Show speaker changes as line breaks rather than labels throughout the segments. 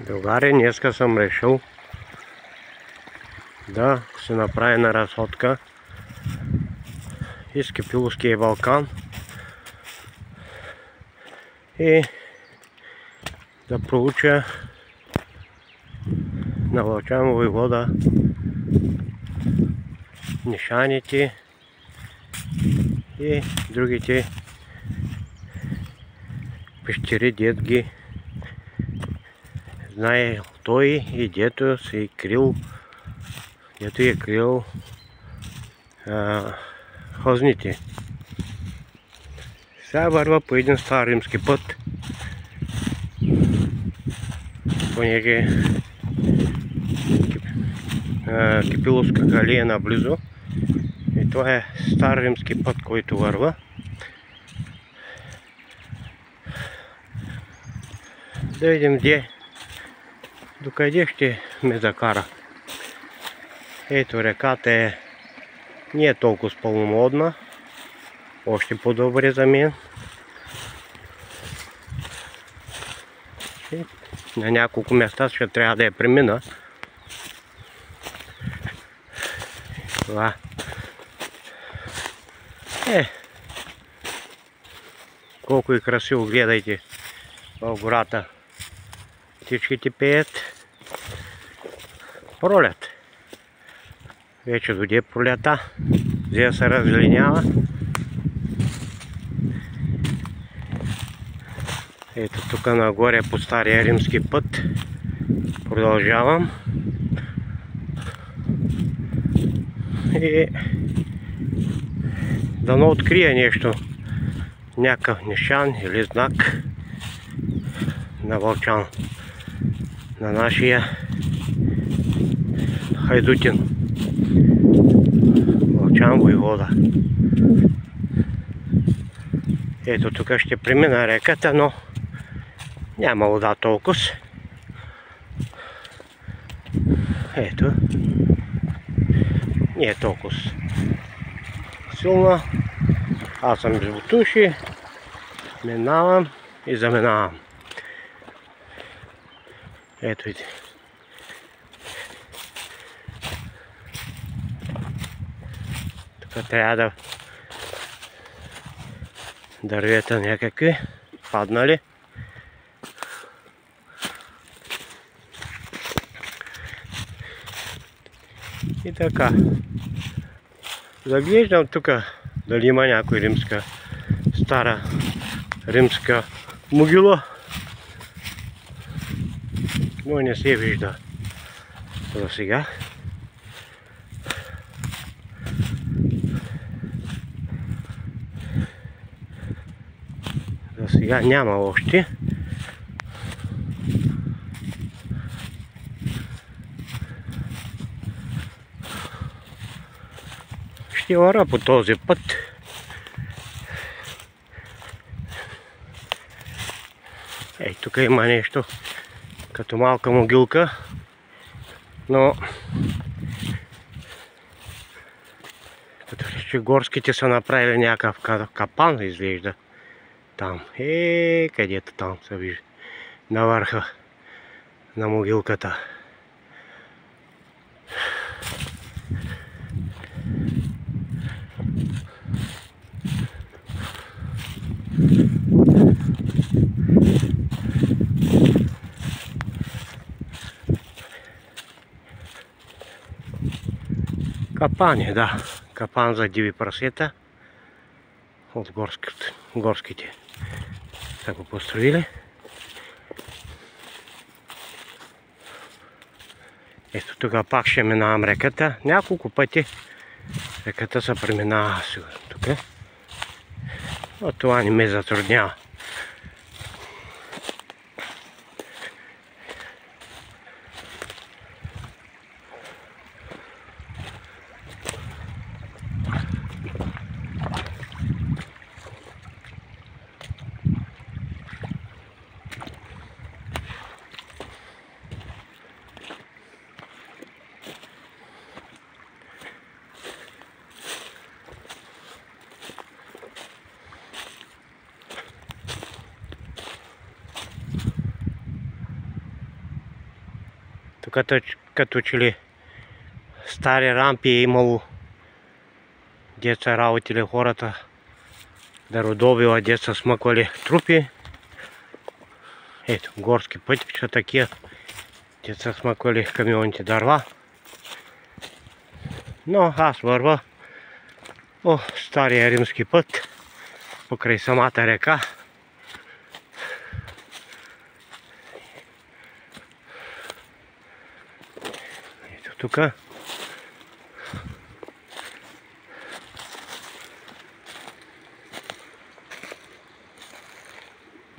Другари, днеска съм решил да се направи на разходка из Кипиловския Балкан и да проуча на Вълчан войвода нишаните и другите пещери, дед ги знае той и дето се е крил, дето е крил хозните. Сега върва по един стар римски път, понеже Кипиловска галия наблизо. И това е стар римски път, който върва. Да видим докъде ще ме закара. Ето, реката не е толкова пълномодна. Още по-добре за мен. И на няколко места ще трябва да я премина. Това колко е красиво, гледайте в гората. Птичките пеят. Пролет. Вече дойде пролета. Взе се разлинява. Ето тук нагоре по стария римски път. Продължавам. И дано открия нещо. Някакъв нишан или знак на Вълчан. На нашия Хайдутин. Вълчан войвода. Ето тук ще премина реката, но няма вода толкова. Ето. Не е толкова силна. Аз съм без бутуши. Минавам и заминавам. Ето видите. Тук трябва да дървета някакви паднали. И така. Заглеждам тук дали има някой стара римска могила. Но не се вижда за сега. За сега няма още. Ще вървя по този път. Ей, тук има нещо като малка могилка, но като че горските са направили някакъв капан, изглежда там. Където там се вижда на върха на могилката. Капан е, да. Капан за диви прасета от горските са го построили. Ето тук пак ще минавам реката. Няколко пъти реката се преминава тук. Но това не ме затруднява. Тук като че ли стари рампи е имало, деца работили хората да родобива, деца смъквали трупи. Ето, горски пътища такива, деца смъквали камионите дърва. Но аз върва по стария римски път, покрай самата река. Ето тук.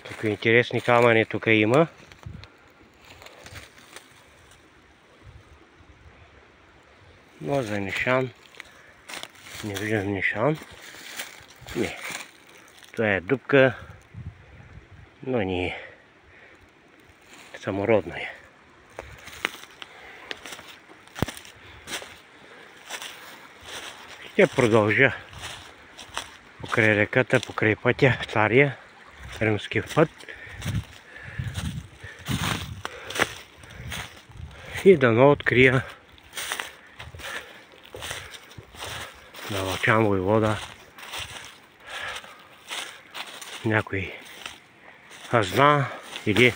Какви интересни камъни тук има. Но за нишан не виждам нишан. Не. Това е дупка, но не е. Самородна е. Ще продължа покрай реката, покрай пътя, стария римски път. И дано открия на Лъчан войвода някой хазна или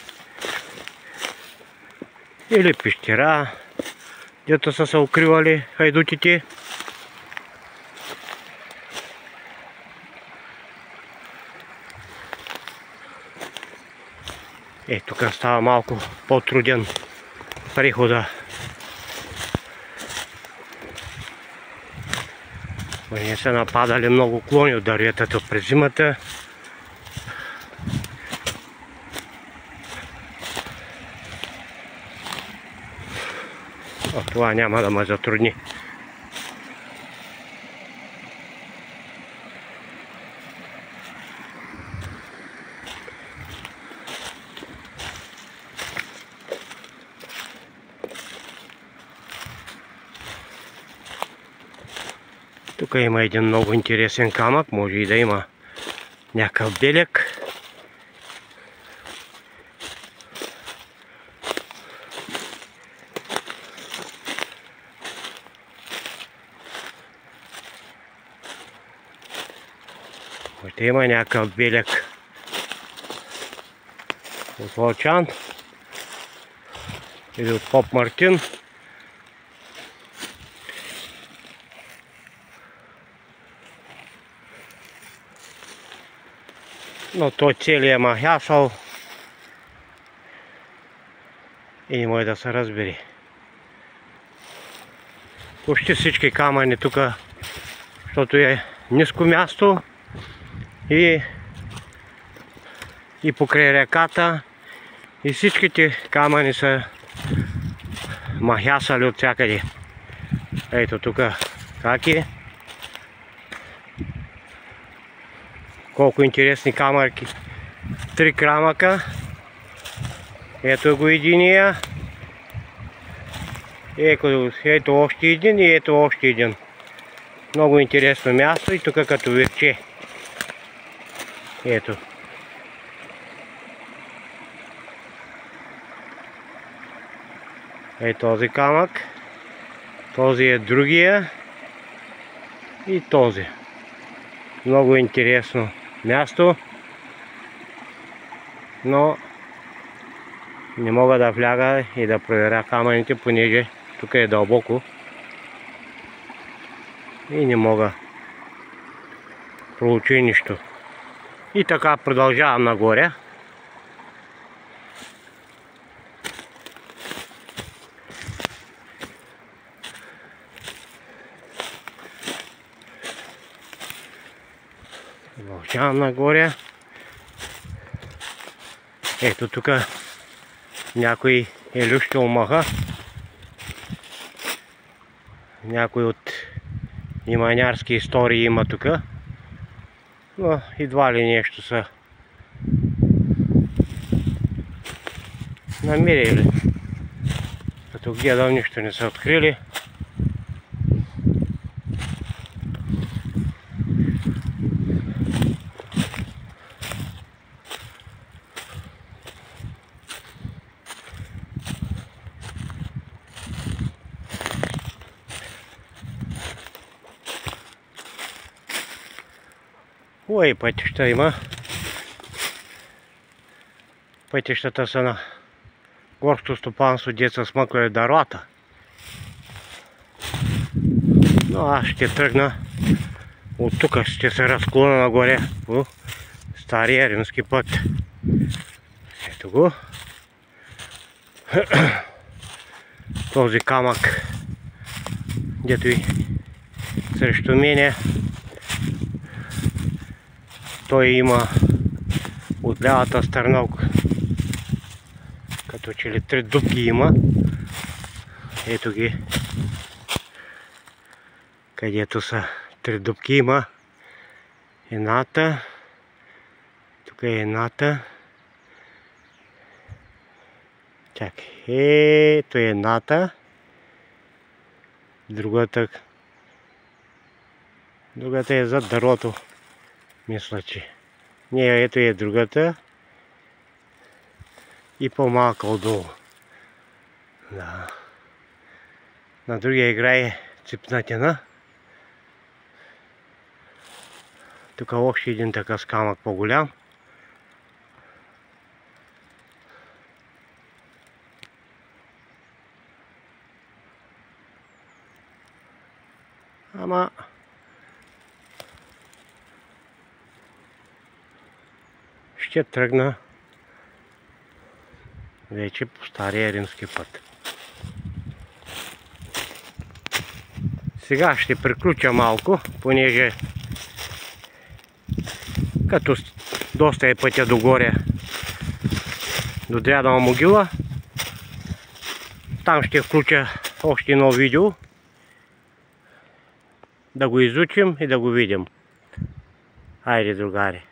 пещера, дето са се укривали хайдутите. Тук става малко по-труден прехода. Не са нападали много клони от дърветата през зимата. Това няма да ме затрудни. Тук има един много интересен камък, може и да има някакъв белег. Може да има някакъв белег от Лъчан или от Поп Мартин. Но той целият махясал и не може да се разбери. Почти всички камъни тук, защото е ниско място и покрай реката, и всичките камъни са махясали от всякъде. Ето тук как е. Колко интересни камъки. 3 камъка. Ето го единия. Ето още един и ето още един. Много интересно място и тук като вирче. Ето. Ето този камък. Този е другия. И този. Много интересно място, но не мога да вляга и да проверя камъните, понеже тук е дълбоко и не мога проучи нищо. И така продължавам нагоре. Продължавам нагоре. Ето тук някой е лющил мъха. Някой от иманярски истории има тук. Но едва ли нещо са намерили. Като гледам, нищо не са открили. Хубави пътища има. Пътищата са на горското стопанство, де са смъквали дървата. Но аз ще тръгна от тук, ще се разклона нагоре по стария римски път. Ето го. Този камък, дето и срещу мене, той има от лявата страна, като че ли 3 дупки има. Ето ги, където са 3 дупки има. Едната, тук е едната. Чакай, ето е едната. Другата е зад дървото, мисля, че. Не, ето е другата. И по-малка отдолу. Да. На другия играе ципнатина. Тук още един такъв камък по-голям. Ама ще тръгна вече по стария римски път. Сега ще приключа малко, понеже като доста е пътя догоре до Дрядова могила, там ще включа още едно видео, да го изучим и да го видим. Айде, другари!